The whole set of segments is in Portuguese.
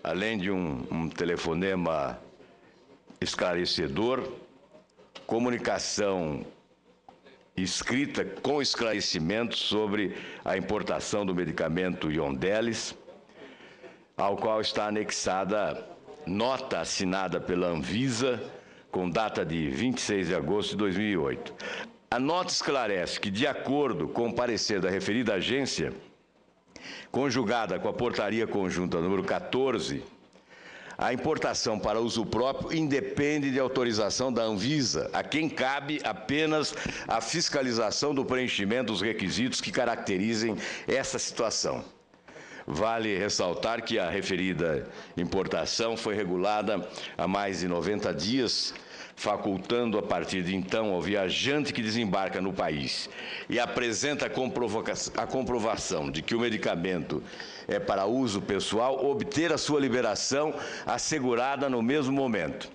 além de um telefonema esclarecedor, comunicação escrita com esclarecimentos sobre a importação do medicamento Yondelis, ao qual está anexada nota assinada pela Anvisa, com data de 26 de agosto de 2008. A nota esclarece que, de acordo com o parecer da referida agência, conjugada com a portaria conjunta número 14, a importação para uso próprio independe de autorização da Anvisa, a quem cabe apenas a fiscalização do preenchimento dos requisitos que caracterizem essa situação. Vale ressaltar que a referida importação foi regulada há mais de 90 dias, facultando a partir de então ao viajante que desembarca no país e apresenta a comprovação de que o medicamento é para uso pessoal, obter a sua liberação assegurada no mesmo momento.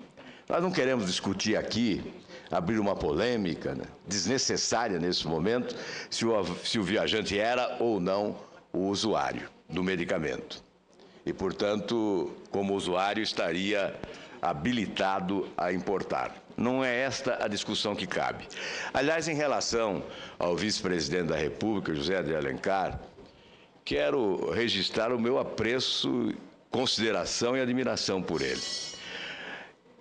Nós não queremos discutir aqui, abrir uma polêmica, desnecessária nesse momento, se o viajante era ou não o usuário do medicamento. E, portanto, como usuário, estaria habilitado a importar. Não é esta a discussão que cabe. Aliás, em relação ao vice-presidente da República, José de Alencar, quero registrar o meu apreço, consideração e admiração por ele.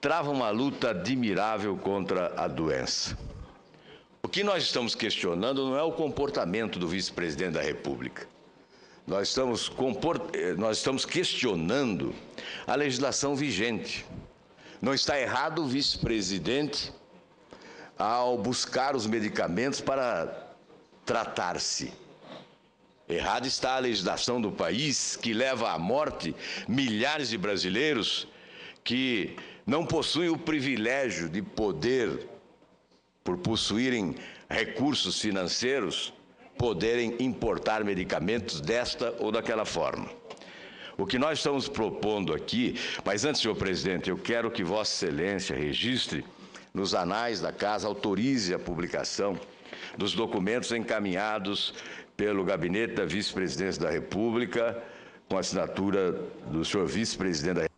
Trava uma luta admirável contra a doença. O que nós estamos questionando não é o comportamento do vice-presidente da República. Nós estamos questionando a legislação vigente. Não está errado o vice-presidente ao buscar os medicamentos para tratar-se. Errado está a legislação do país que leva à morte milhares de brasileiros que não possuem o privilégio de poder, por possuírem recursos financeiros, poderem importar medicamentos desta ou daquela forma. O que nós estamos propondo aqui, mas antes, senhor presidente, eu quero que Vossa Excelência registre nos anais da Casa, autorize a publicação dos documentos encaminhados pelo Gabinete da Vice-Presidência da República, com a assinatura do senhor Vice-Presidente da República.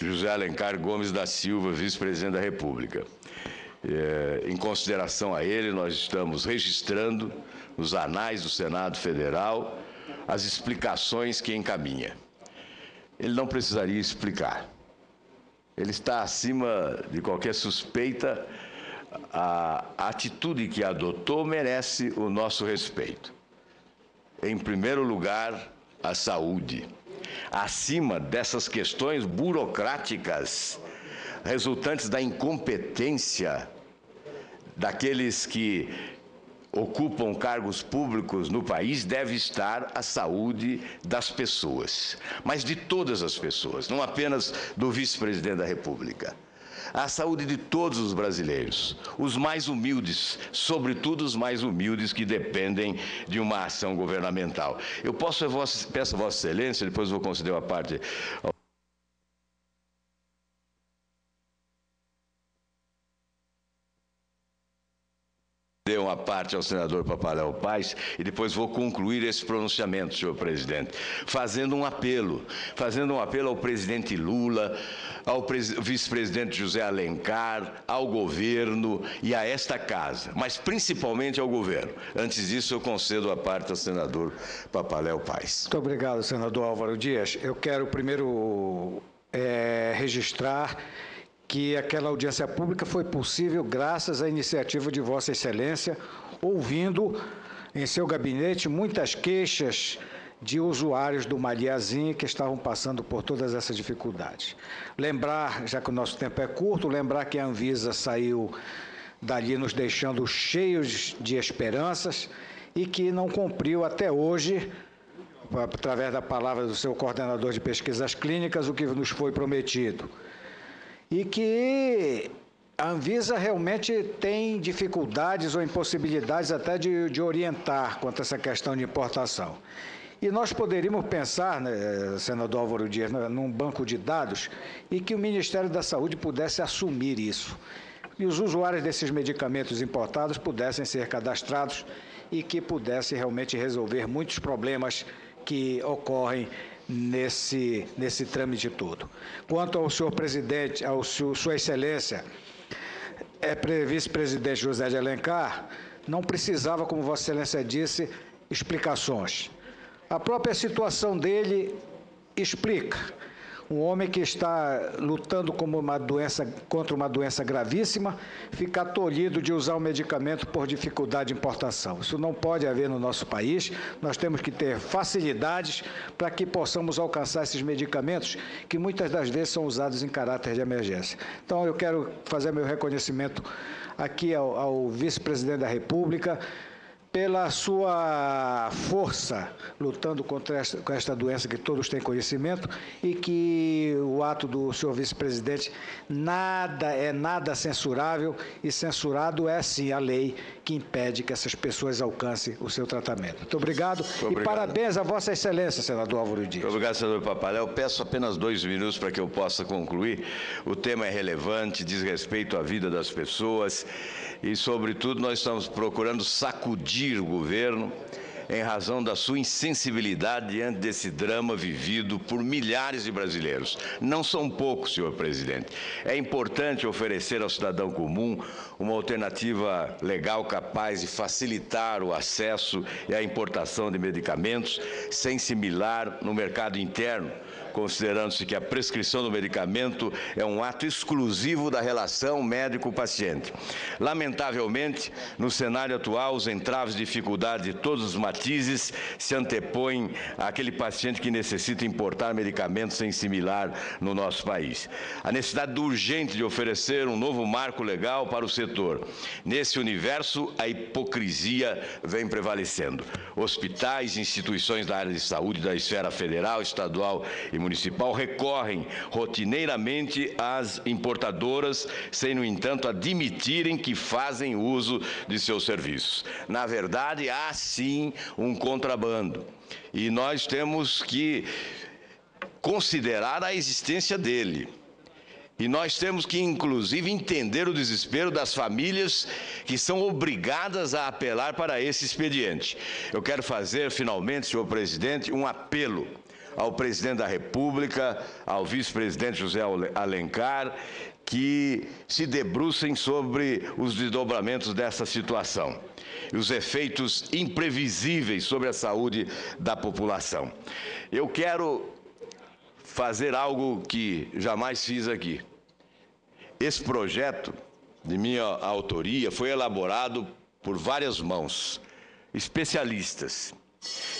José Alencar Gomes da Silva, Vice-Presidente da República. Em consideração a ele, nós estamos registrando nos anais do Senado Federal as explicações que encaminha. Ele não precisaria explicar. Ele está acima de qualquer suspeita. A atitude que adotou merece o nosso respeito. Em primeiro lugar, a saúde. Acima dessas questões burocráticas resultantes da incompetência daqueles que ocupam cargos públicos no país, deve estar a saúde das pessoas, mas de todas as pessoas, não apenas do vice-presidente da República. A saúde de todos os brasileiros, os mais humildes, sobretudo os mais humildes que dependem de uma ação governamental. Eu peço a Vossa Excelência, depois vou conceder uma parte uma parte ao senador Papaléu Paz e depois vou concluir esse pronunciamento, senhor presidente, fazendo um apelo ao presidente Lula, ao vice-presidente José Alencar, ao governo e a esta casa, mas principalmente ao governo. Antes disso, eu concedo a parte ao senador Papaléu Paz. Muito obrigado, senador Álvaro Dias. Eu quero primeiro registrar que aquela audiência pública foi possível graças à iniciativa de Vossa Excelência, ouvindo em seu gabinete muitas queixas de usuários do Mariazinha que estavam passando por todas essas dificuldades. Lembrar, já que o nosso tempo é curto, lembrar que a Anvisa saiu dali nos deixando cheios de esperanças e que não cumpriu até hoje, através da palavra do seu coordenador de pesquisas clínicas, o que nos foi prometido. E que a Anvisa realmente tem dificuldades ou impossibilidades até de orientar quanto a essa questão de importação. E nós poderíamos pensar, senador Álvaro Dias, num banco de dados e que o Ministério da Saúde pudesse assumir isso. e os usuários desses medicamentos importados pudessem ser cadastrados e que pudesse realmente resolver muitos problemas que ocorrem nesse trâmite todo. Quanto ao senhor presidente, sua excelência, vice-presidente José de Alencar, não precisava, como vossa excelência disse, explicações. A própria situação dele explica. Um homem que está lutando contra uma doença gravíssima, ficar tolhido de usar o medicamento por dificuldade de importação. Isso não pode haver no nosso país. Nós temos que ter facilidades para que possamos alcançar esses medicamentos que muitas das vezes são usados em caráter de emergência. Então, eu quero fazer meu reconhecimento aqui ao vice-presidente da República, pela sua força lutando com esta doença que todos têm conhecimento, e que o ato do senhor vice-presidente nada censurável, e censurado é sim a lei que impede que essas pessoas alcancem o seu tratamento. Muito obrigado. E parabéns a vossa excelência, senador Álvaro Dias. Muito obrigado, senador Papaléu. Peço apenas 2 minutos para que eu possa concluir. O tema é relevante, diz respeito à vida das pessoas e, sobretudo, nós estamos procurando sacudir o governo em razão da sua insensibilidade diante desse drama vivido por milhares de brasileiros. Não são poucos, senhor presidente. É importante oferecer ao cidadão comum uma alternativa legal capaz de facilitar o acesso e a importação de medicamentos sem se milar no mercado interno, considerando-se que a prescrição do medicamento é um ato exclusivo da relação médico-paciente. Lamentavelmente, no cenário atual, os entraves e dificuldades de todos os matizes se antepõem àquele paciente que necessita importar medicamentos sem similar no nosso país. A necessidade urgente de oferecer um novo marco legal para o setor. Nesse universo, a hipocrisia vem prevalecendo. Hospitais e instituições da área de saúde da esfera federal, estadual e municipal recorrem rotineiramente às importadoras, sem, no entanto, admitirem que fazem uso de seus serviços. Na verdade, há sim um contrabando, e nós temos que considerar a existência dele. E nós temos que, inclusive, entender o desespero das famílias que são obrigadas a apelar para esse expediente. Eu quero fazer, finalmente, senhor presidente, um apelo ao presidente da República, ao vice-presidente José Alencar, que se debrucem sobre os desdobramentos dessa situação e os efeitos imprevisíveis sobre a saúde da população. Eu quero fazer algo que jamais fiz aqui. Esse projeto, de minha autoria, foi elaborado por várias mãos, especialistas.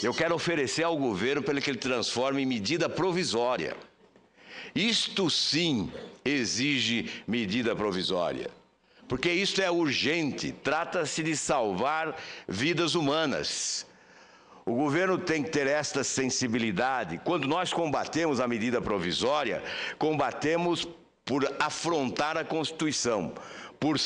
Eu quero oferecer ao governo para que ele transforme em medida provisória. Isto sim exige medida provisória, porque isto é urgente, trata-se de salvar vidas humanas. O governo tem que ter esta sensibilidade. Quando nós combatemos a medida provisória, combatemos por afrontar a Constituição, por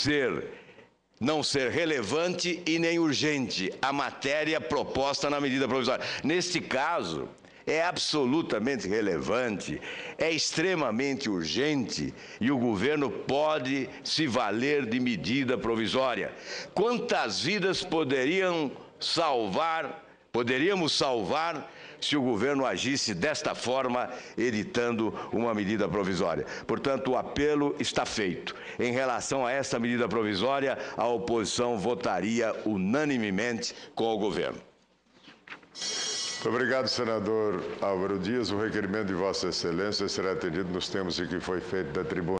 não ser relevante e nem urgente a matéria proposta na medida provisória. Neste caso, é absolutamente relevante, é extremamente urgente e o governo pode se valer de medida provisória. Quantas vidas poderíamos salvar se o governo agisse desta forma, editando uma medida provisória? Portanto, o apelo está feito. Em relação a esta medida provisória, a oposição votaria unanimemente com o governo. Muito obrigado, senador Álvaro Dias. O requerimento de Vossa Excelência será atendido nos termos em que foi feito da tribuna.